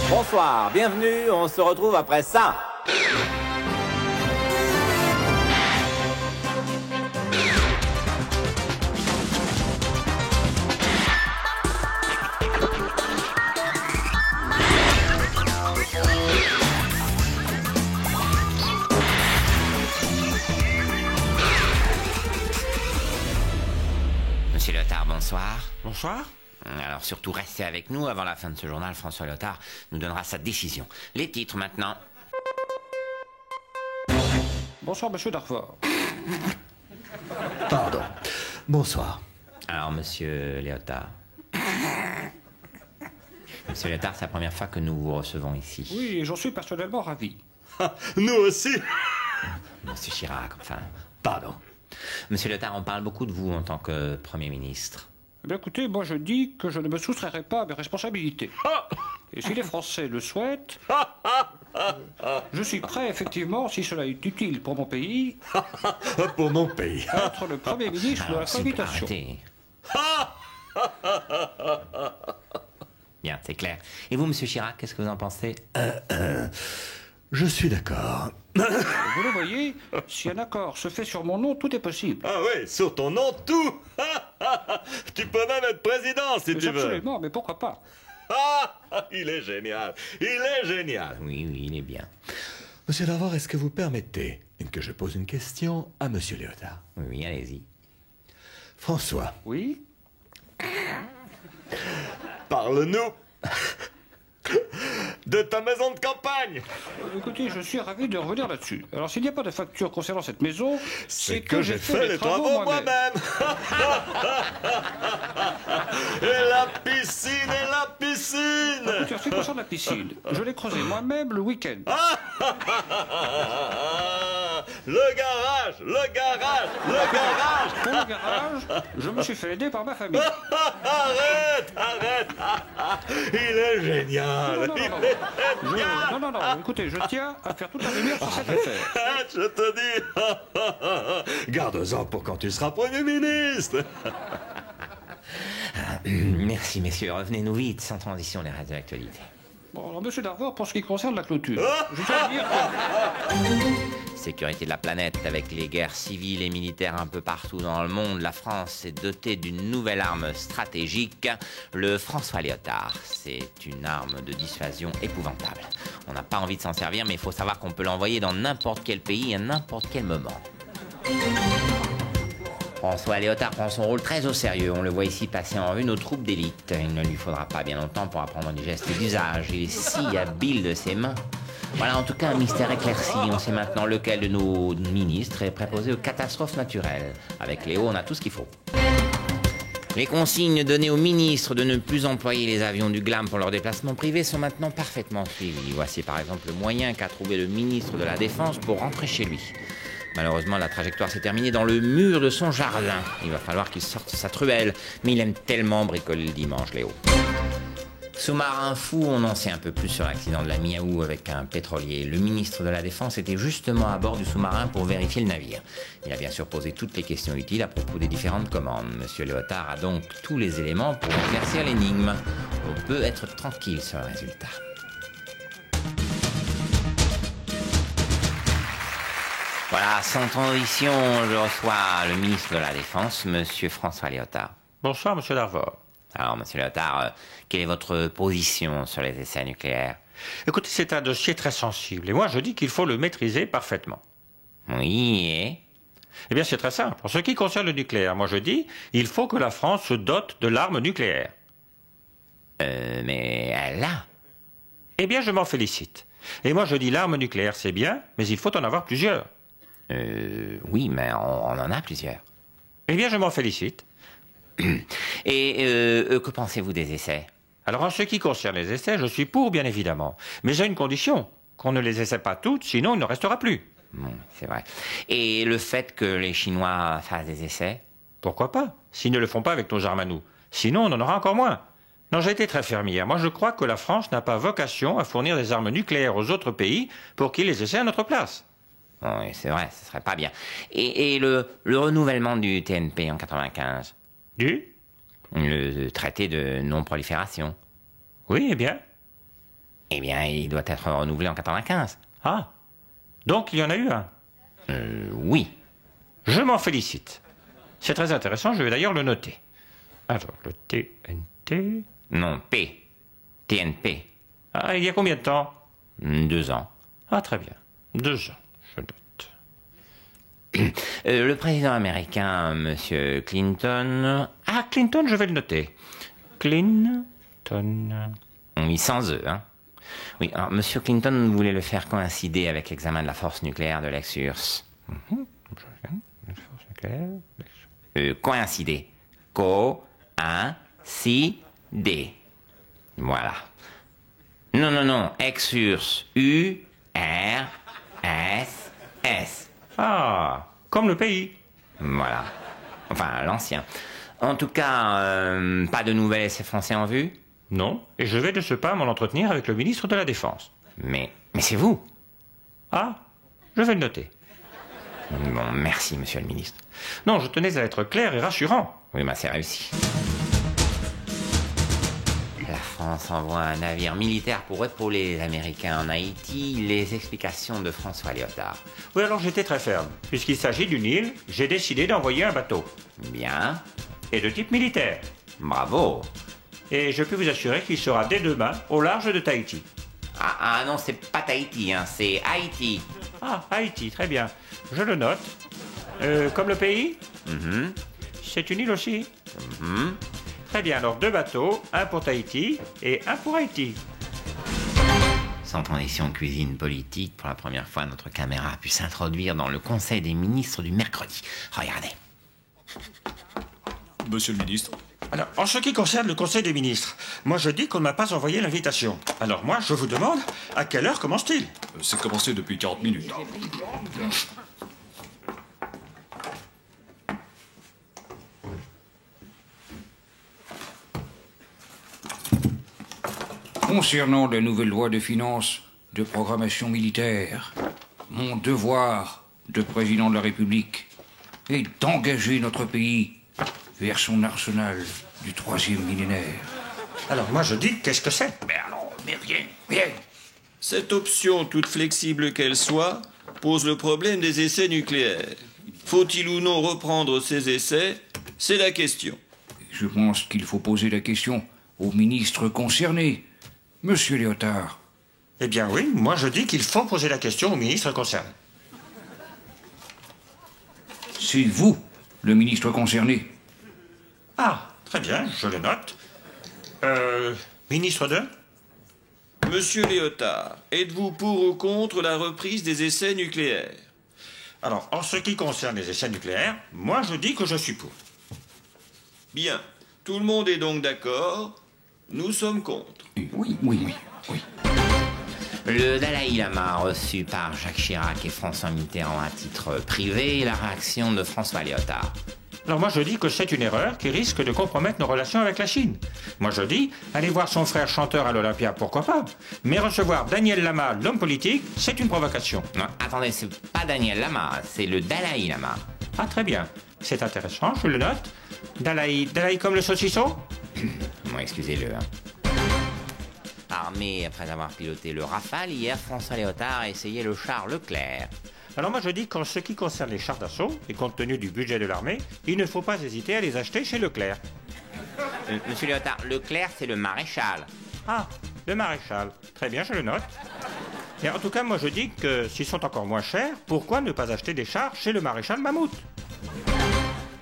Bonsoir, bienvenue, on se retrouve après ça. Monsieur Lyotard, bonsoir. Bonsoir. Alors surtout restez avec nous, avant la fin de ce journal, François Lyotard nous donnera sa décision. Les titres maintenant. Bonsoir, monsieur Darfort. Pardon. Bonsoir. Alors monsieur Lyotard. Monsieur Lyotard, c'est la première fois que nous vous recevons ici. Oui, j'en suis personnellement ravi. Nous aussi. Monsieur Chirac, enfin. Pardon. Monsieur Lyotard, on parle beaucoup de vous en tant que Premier ministre. Eh bien, écoutez, moi je dis que je ne me soustrairai pas à mes responsabilités. Et si les Français le souhaitent, je suis prêt, effectivement, si cela est utile pour mon pays, Pour mon pays. à être le Premier ministre de la Alors, s'il vous plaît, cohabitation. arrêtez. Bien, c'est clair. Et vous, monsieur Chirac, qu'est-ce que vous en pensez? Je suis d'accord. Vous le voyez, si un accord se fait sur mon nom, tout est possible. Ah oui, sur ton nom, tout. Tu peux même être président si Mais tu veux. absolument, mais pourquoi pas? Il est génial. Il est génial. Oui, oui, il est bien. Monsieur Darvor, est-ce que vous permettez que je pose une question à Monsieur Lyotard? Oui, oui, allez-y. François, Oui? parle-nous de ta maison de campagne. Écoutez, je suis ravi de revenir là-dessus. Alors, s'il n'y a pas de facture concernant cette maison, C'est que j'ai fait les travaux moi-même. Et la piscine, et la piscine. Écoutez, en ce qui concerne la piscine, je l'ai creusée moi-même le week-end. Le garage, le garage, le garage. Pour le garage, je me suis fait aider par ma famille. Arrête, arrête. Il est génial. Non, non, Il non, est non. génial. Non, écoutez, je tiens à faire toute la lumière sur cette affaire. Je te dis. Garde-en pour quand tu seras Premier ministre. Merci, messieurs. Revenez-nous vite, sans transition, les restes de l'actualité. Bon, alors, monsieur Darvor, pour ce qui concerne la clôture, je tiens à dire que... Sécurité de la planète, avec les guerres civiles et militaires un peu partout dans le monde, la France est dotée d'une nouvelle arme stratégique, le François Lyotard. C'est une arme de dissuasion épouvantable. On n'a pas envie de s'en servir, mais il faut savoir qu'on peut l'envoyer dans n'importe quel pays à n'importe quel moment. François Lyotard prend son rôle très au sérieux. On le voit ici passer en revue nos troupes d'élite. Il ne lui faudra pas bien longtemps pour apprendre des gestes d'usage. Il est si habile de ses mains. Voilà en tout cas un mystère éclairci. On sait maintenant lequel de nos ministres est préposé aux catastrophes naturelles. Avec Léo, on a tout ce qu'il faut. Les consignes données aux ministres de ne plus employer les avions du GLAM pour leurs déplacements privés sont maintenant parfaitement suivies. Voici par exemple le moyen qu'a trouvé le ministre de la Défense pour rentrer chez lui. Malheureusement, la trajectoire s'est terminée dans le mur de son jardin. Il va falloir qu'il sorte sa truelle, mais il aime tellement bricoler le dimanche, Léo. Sous-marin fou, on en sait un peu plus sur l'accident de la Miaou avec un pétrolier. Le ministre de la Défense était justement à bord du sous-marin pour vérifier le navire. Il a bien sûr posé toutes les questions utiles à propos des différentes commandes. Monsieur Lyotard a donc tous les éléments pour éclaircir l'énigme. On peut être tranquille sur le résultat. Voilà, sans transition, je reçois le ministre de la Défense, monsieur François Lyotard. Bonsoir, monsieur Darvor. Alors, monsieur Lyotard, quelle est votre position sur les essais nucléaires? Écoutez, c'est un dossier très sensible, et moi je dis qu'il faut le maîtriser parfaitement. Oui, et Eh bien, c'est très simple. En ce qui concerne le nucléaire, moi je dis, il faut que la France se dote de l'arme nucléaire. mais elle l'a. Eh bien, je m'en félicite. Et moi je dis, l'arme nucléaire, c'est bien, mais il faut en avoir plusieurs. Oui, mais on en a plusieurs. Eh bien, je m'en félicite. Et que pensez-vous des essais? Alors, en ce qui concerne les essais, je suis pour, bien évidemment. Mais j'ai une condition, qu'on ne les essaie pas toutes, sinon il ne restera plus. Bon, c'est vrai. Et le fait que les Chinois fassent des essais? Pourquoi pas, s'ils ne le font pas avec nos armes à nous. Sinon, on en aura encore moins. Non, j'ai été très fermière. Moi, je crois que la France n'a pas vocation à fournir des armes nucléaires aux autres pays pour qu'ils les essaient à notre place. Oui, c'est vrai, ce serait pas bien. Et le renouvellement du TNP en 95? Le traité de non-prolifération? Oui, eh bien. Eh bien, il doit être renouvelé en 95. Ah, donc il y en a eu un. Oui. Je m'en félicite. C'est très intéressant, je vais d'ailleurs le noter. Alors, le TNT... Non, P. TNP. Ah, il y a combien de temps? 2 ans. Ah, très bien. 2 ans, je note. Le président américain, Monsieur Clinton... Ah, Clinton, je vais le noter. Clinton... Oui, sans eux, hein. Oui, alors, Monsieur Clinton voulait le faire coïncider avec l'examen de la force nucléaire de l'ex-URSS. Coïncider. Co-in-si-dé. Voilà. Non, ex-URSS. U-R-S-S. Ah, comme le pays. Voilà. Enfin, l'ancien. En tout cas, pas de nouvelles essais français en vue? Non, et je vais de ce pas m'en entretenir avec le ministre de la Défense. Mais c'est vous. Ah, je vais le noter. Bon, merci, monsieur le ministre. Non, je tenais à être clair et rassurant. Oui, c'est réussi. La France envoie un navire militaire pour épauler les Américains en Haïti. Les explications de François Léotard. Oui, alors j'étais très ferme. Puisqu'il s'agit d'une île, j'ai décidé d'envoyer un bateau. Bien. Et de type militaire. Bravo. Et je peux vous assurer qu'il sera dès demain au large de Tahiti. Ah non, c'est pas Tahiti, hein, c'est Haïti. Ah, Haïti, très bien. Je le note. Comme le pays? C'est une île aussi? Très bien, alors 2 bateaux, un pour Tahiti et un pour Haïti. Sans transition cuisine politique, pour la première fois, notre caméra a pu s'introduire dans le Conseil des ministres du mercredi. Regardez. Monsieur le ministre. Alors, en ce qui concerne le Conseil des ministres, moi je dis qu'on ne m'a pas envoyé l'invitation. Alors moi, je vous demande, à quelle heure commence-t-il? C'est commencé depuis 40 minutes. Concernant la nouvelle loi de finances de programmation militaire, mon devoir de président de la République est d'engager notre pays vers son arsenal du 3e millénaire. Alors moi je dis, qu'est-ce que c'est? Mais rien. Cette option, toute flexible qu'elle soit, pose le problème des essais nucléaires. Faut-il ou non reprendre ces essais? C'est la question. Je pense qu'il faut poser la question au ministre concerné, Monsieur Léotard. Eh bien oui, moi je dis qu'il faut poser la question au ministre concerné. C'est vous, le ministre concerné. Ah, très bien, je le note. Ministre de? Monsieur Léotard, êtes-vous pour ou contre la reprise des essais nucléaires? Alors, en ce qui concerne les essais nucléaires, moi je dis que je suis pour. Bien. Tout le monde est donc d'accord. Nous sommes contre. Oui. Le Dalai Lama reçu par Jacques Chirac et François Mitterrand à titre privé, la réaction de François Léotard. Alors moi je dis que c'est une erreur qui risque de compromettre nos relations avec la Chine. Moi je dis, aller voir son frère chanteur à l'Olympia, pourquoi pas? Mais recevoir Daniel Lama, l'homme politique, c'est une provocation. Non, attendez, c'est pas Daniel Lama, c'est le Dalai Lama. Ah très bien, c'est intéressant, je le note. Dalai comme le saucisson? Bon, excusez-le. Armé après avoir piloté le Rafale, hier, François Léotard a essayé le char Leclerc. Alors moi je dis qu'en ce qui concerne les chars d'assaut, et compte tenu du budget de l'armée, il ne faut pas hésiter à les acheter chez Leclerc. Monsieur Léotard, Leclerc, c'est le maréchal. Ah, le maréchal. Très bien, je le note. Et en tout cas, moi je dis que s'ils sont encore moins chers, pourquoi ne pas acheter des chars chez le maréchal Mammouth?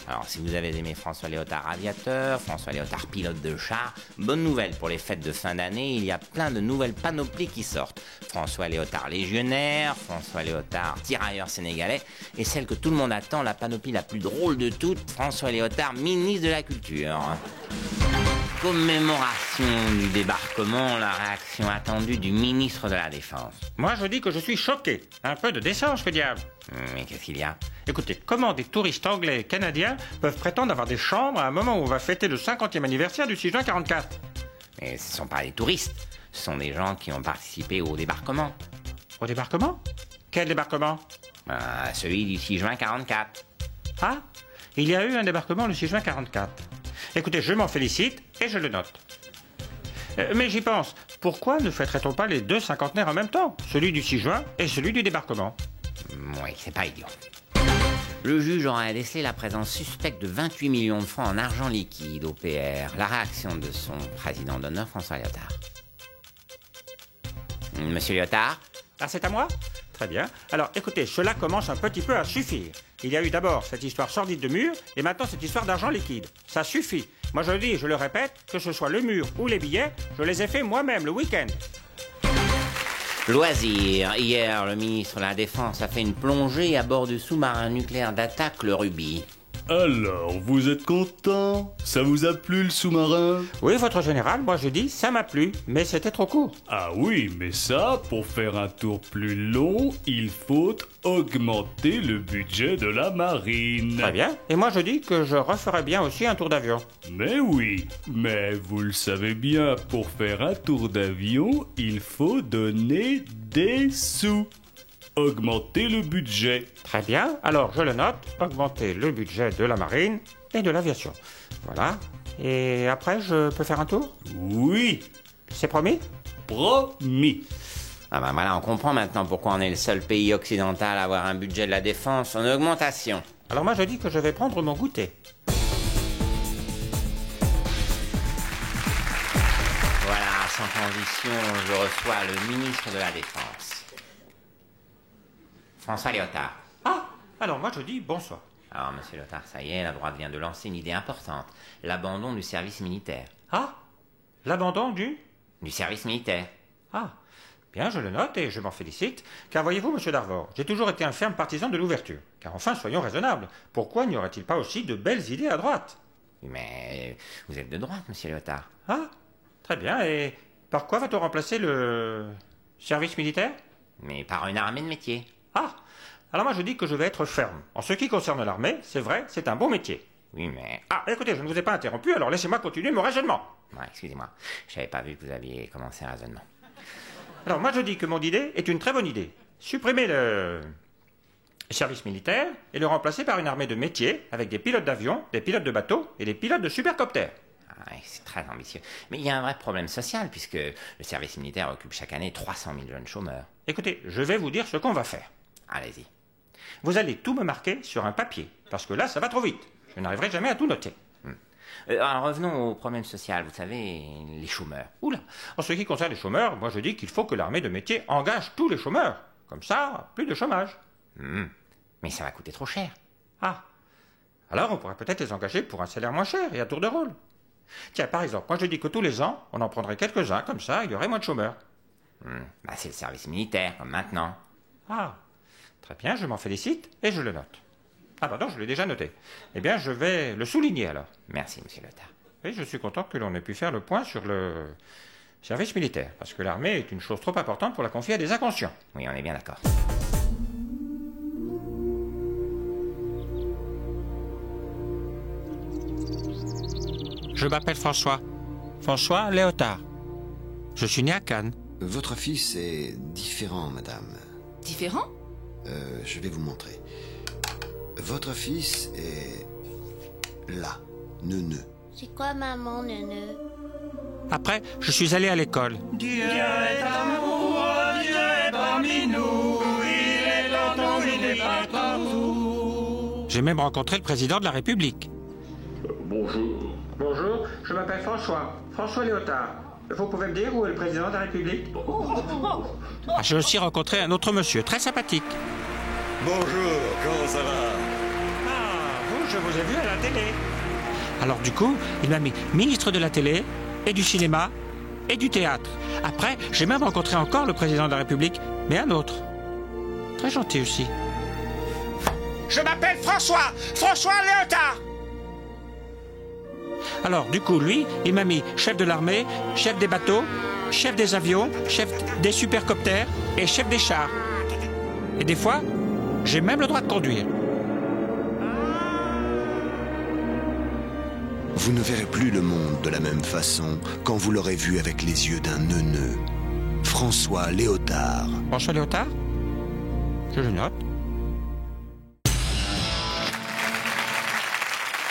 Alors, si vous avez aimé François Léotard aviateur, François Léotard pilote de char, bonne nouvelle pour les fêtes de fin d'année, il y a plein de nouvelles panoplies qui sortent. François Léotard légionnaire, François Léotard tirailleur sénégalais, et celle que tout le monde attend, la panoplie la plus drôle de toutes, François Léotard ministre de la Culture. Commémoration du débarquement, la réaction attendue du ministre de la Défense. Moi je dis que je suis choqué. Un peu de décence, que diable. Mais qu'est-ce qu'il y a? Écoutez, comment des touristes anglais et canadiens peuvent prétendre avoir des chambres à un moment où on va fêter le 50e anniversaire du 6 juin 44? Mais ce ne sont pas des touristes, ce sont des gens qui ont participé au débarquement. Au débarquement? Quel débarquement? Celui du 6 juin 44. Ah, il y a eu un débarquement le 6 juin 44. Écoutez, je m'en félicite et je le note. Mais j'y pense. Pourquoi ne fêterait-on pas les deux cinquantenaires en même temps? Celui du 6 juin et celui du débarquement. Oui, c'est pas idiot. Le juge aura décelé la présence suspecte de 28 millions de francs en argent liquide au PR. La réaction de son président d'honneur, François Léotard. Monsieur Léotard? Ah, c'est à moi? Très bien. Alors, écoutez, cela commence un petit peu à suffire. Il y a eu d'abord cette histoire sordide de mur, et maintenant cette histoire d'argent liquide. Ça suffit. Moi, je le dis et je le répète, que ce soit le mur ou les billets, je les ai faits moi-même le week-end. Loisirs. Hier, le ministre de la Défense a fait une plongée à bord du sous-marin nucléaire d'attaque, le Ruby. Alors, vous êtes content? Ça vous a plu le sous-marin? Oui, votre général, moi je dis, ça m'a plu, mais c'était trop court. Ah oui, mais ça, pour faire un tour plus long, il faut augmenter le budget de la marine. Très bien. Et moi je dis que je referais bien aussi un tour d'avion. Mais oui, mais vous le savez bien, pour faire un tour d'avion, il faut donner des sous. Augmenter le budget. Très bien, alors je le note, augmenter le budget de la marine et de l'aviation. Voilà. Et après, je peux faire un tour? Oui. C'est promis? Promis. Ah ben voilà, on comprend maintenant pourquoi on est le seul pays occidental à avoir un budget de la défense en augmentation. Alors moi je dis que je vais prendre mon goûter. Voilà, sans transition, je reçois le ministre de la Défense. François Léotard. Ah, alors moi je dis bonsoir. Alors, monsieur Léotard, ça y est, la droite vient de lancer une idée importante. L'abandon du service militaire. Ah, l'abandon du service militaire. Ah, bien, je le note et je m'en félicite. Car voyez-vous, monsieur Darvor, j'ai toujours été un ferme partisan de l'ouverture. Car enfin, soyons raisonnables. Pourquoi n'y aurait-il pas aussi de belles idées à droite? Mais vous êtes de droite, monsieur Léotard. Ah, très bien. Et par quoi va-t-on remplacer le service militaire? Mais par une armée de métier. Ah, alors moi je dis que je vais être ferme. En ce qui concerne l'armée, c'est vrai, c'est un bon métier. Oui, mais... Ah, écoutez, je ne vous ai pas interrompu, alors laissez-moi continuer mon raisonnement. Ouais, excusez-moi, je n'avais pas vu que vous aviez commencé un raisonnement. Alors moi je dis que mon idée est une très bonne idée. Supprimer le service militaire et le remplacer par une armée de métier avec des pilotes d'avion, des pilotes de bateaux et des pilotes de supercoptères. Ouais, c'est très ambitieux. Mais il y a un vrai problème social, puisque le service militaire occupe chaque année 300 000 jeunes chômeurs. Écoutez, je vais vous dire ce qu'on va faire. Allez-y. Vous allez tout me marquer sur un papier, parce que là, ça va trop vite. Je n'arriverai jamais à tout noter. Alors revenons au problème social, vous savez, les chômeurs. Oula, en ce qui concerne les chômeurs, moi je dis qu'il faut que l'armée de métier engage tous les chômeurs. Comme ça, plus de chômage. Mais ça va coûter trop cher. Ah, alors on pourrait peut-être les engager pour un salaire moins cher et à tour de rôle. Tiens, par exemple, moi je dis que tous les ans, on en prendrait quelques-uns, comme ça, il y aurait moins de chômeurs. Bah c'est le service militaire, comme maintenant. Ah, très bien, je m'en félicite et je le note. Ah pardon, je l'ai déjà noté. Eh bien, je vais le souligner alors. Merci, monsieur Léotard. Et je suis content que l'on ait pu faire le point sur le service militaire, parce que l'armée est une chose trop importante pour la confier à des inconscients. Oui, on est bien d'accord. Je m'appelle François. François Léotard. Je suis né à Cannes. Votre fils est différent, madame. Différent? Je vais vous montrer. Votre fils est... là, neuneux. C'est quoi maman, neuneux? Après, je suis allé à l'école. Dieu est amour, Dieu est parmi nous, il est longtemps, il est pas partout. J'ai même rencontré le président de la République. Bonjour. Bonjour, je m'appelle François. François Léotard. Vous pouvez me dire où est le président de la République? J'ai aussi rencontré un autre monsieur, très sympathique. Bonjour, comment ça va? Ah, vous, je vous ai vu à la télé. Alors du coup, il m'a mis ministre de la télé, et du cinéma, et du théâtre. Après, j'ai même rencontré encore le président de la République, mais un autre. Très gentil aussi. Je m'appelle François Léotard. Alors, du coup, lui, il m'a mis chef de l'armée, chef des bateaux, chef des avions, chef des supercoptères et chef des chars. Et des fois, j'ai même le droit de conduire. Vous ne verrez plus le monde de la même façon quand vous l'aurez vu avec les yeux d'un neuneu. François Léotard. François Léotard? Je le note.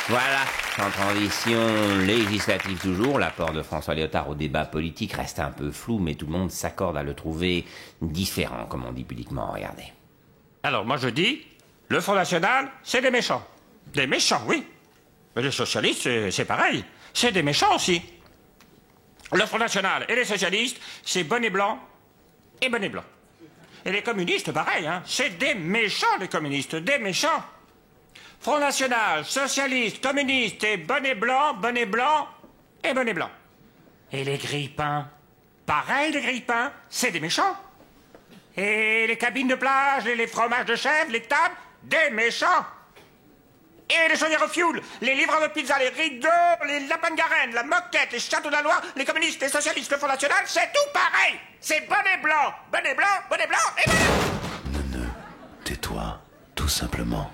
Voilà, sans transition législative toujours, l'apport de François Léotard au débat politique reste un peu flou, mais tout le monde s'accorde à le trouver différent, comme on dit pudiquement. Regardez. Alors moi je dis, le Front National, c'est des méchants. Des méchants, oui. Mais les socialistes, c'est pareil. C'est des méchants aussi. Le Front National et les socialistes, c'est bonnet blanc et bonnet blanc. Et les communistes, pareil, hein. C'est des méchants, les communistes, des méchants. Front National, socialiste, communiste et bonnet blanc et bonnet blanc. Et les grille-pains, pareil, les grille-pains, c'est des méchants. Et les cabines de plage, et les fromages de chèvre, les tables, des méchants. Et les chaudières au fioul, les livreurs de pizza, les rideaux, les lapins de Garenne, la moquette, les châteaux de la Loire, les communistes, les socialistes, le Front National, c'est tout pareil. C'est bonnet blanc et bonnet blanc. Tais-toi, tout simplement.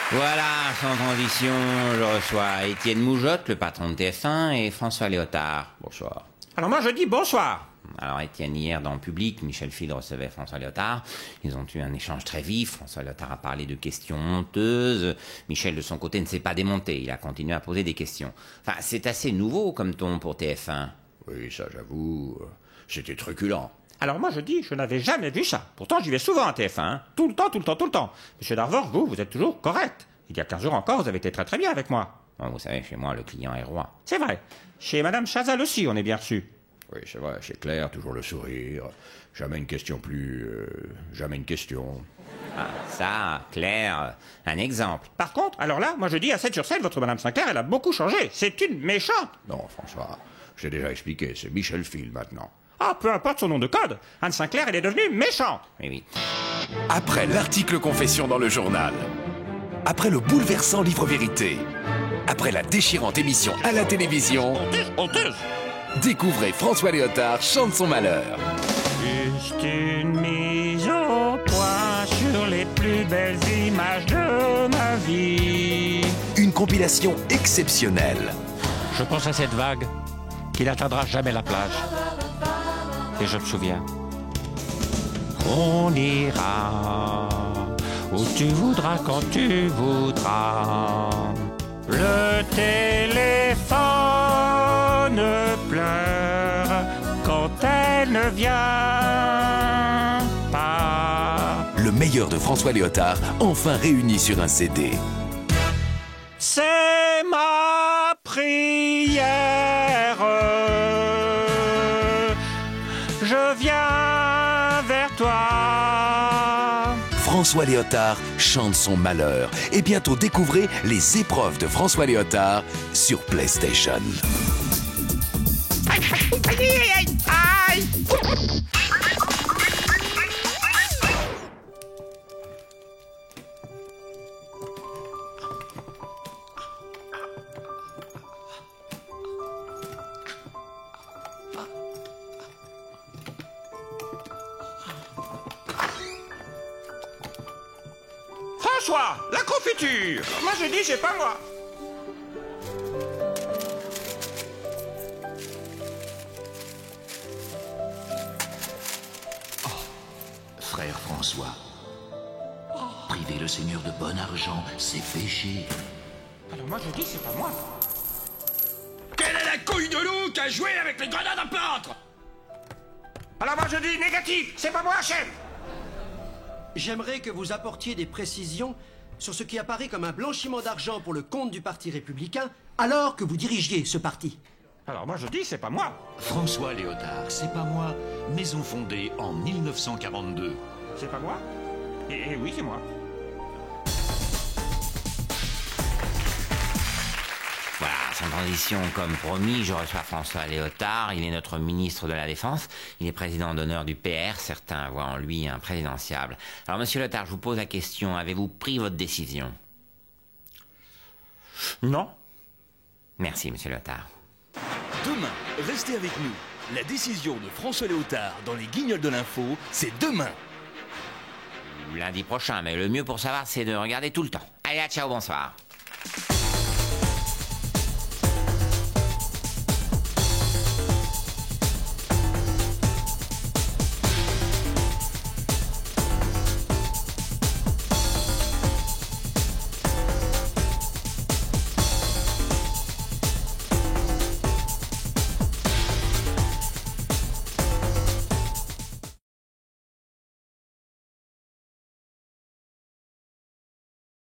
Voilà, sans transition, je reçois Étienne Moujotte, le patron de TF1, et François Léotard. Bonsoir. Alors moi je dis bonsoir. Alors Étienne, hier dans le public, Michel Field recevait François Léotard. Ils ont eu un échange très vif. François Léotard a parlé de questions honteuses. Michel, de son côté, ne s'est pas démonté. Il a continué à poser des questions. Enfin, c'est assez nouveau comme ton pour TF1. Oui, ça j'avoue, c'était truculent. Alors moi je dis, je n'avais jamais vu ça. Pourtant j'y vais souvent à TF1, hein. Tout le temps. Monsieur Darvor, vous êtes toujours correct. Il y a 15 jours encore, vous avez été très très bien avec moi. Bon, vous savez, chez moi, le client est roi. C'est vrai. Chez Madame Chazal aussi, on est bien reçu. Oui, c'est vrai, chez Claire, toujours le sourire. Jamais une question jamais une question. Ah, ça, Claire, un exemple. Par contre, alors là, moi je dis à 7 sur 7, votre Madame Sinclair, elle a beaucoup changé. C'est une méchante. Non, François, j'ai déjà expliqué, c'est Michel Field maintenant. Ah, peu importe son nom de code, Anne Sinclair, elle est devenue méchante. Oui. Après l'article confession dans le journal, après le bouleversant livre vérité, après la déchirante émission à la télévision, honteuse. Découvrez François Léotard chante son malheur. Juste une mise au point sur les plus belles images de ma vie. Une compilation exceptionnelle. Je pense à cette vague qui n'atteindra jamais la plage. Et je me souviens. On ira où tu voudras quand tu voudras. Le téléphone pleure quand elle ne vient pas. Le meilleur de François Léotard, enfin réuni sur un CD. C'est ma prière. Je viens vers toi. François Léotard chante son malheur. Et bientôt découvrez les épreuves de François Léotard sur PlayStation. Aïe. François, la confiture. Moi je dis, c'est pas moi. Frère François, priver le Seigneur de bon argent, c'est péché. Alors moi je dis, c'est pas moi. Quelle est la couille de loup qui a joué avec les grenades à plâtre? Alors moi je dis négatif, c'est pas moi, chef. J'aimerais que vous apportiez des précisions sur ce qui apparaît comme un blanchiment d'argent pour le compte du Parti républicain, alors que vous dirigiez ce parti. Alors moi je dis, c'est pas moi. François Léotard, c'est pas moi. Maison fondée en 1942. C'est pas moi? Et oui, c'est moi. Voilà, sans transition, comme promis, je reçois François Léotard. Il est notre ministre de la Défense. Il est président d'honneur du PR. Certains voient en lui un présidentiable. Alors, monsieur Léotard, je vous pose la question. Avez-vous pris votre décision? Non. Merci, monsieur Léotard. Demain, restez avec nous. La décision de François Léotard dans les Guignols de l'info, c'est demain. Lundi prochain, mais le mieux pour savoir, c'est de regarder tout le temps. Allez, ciao, bonsoir.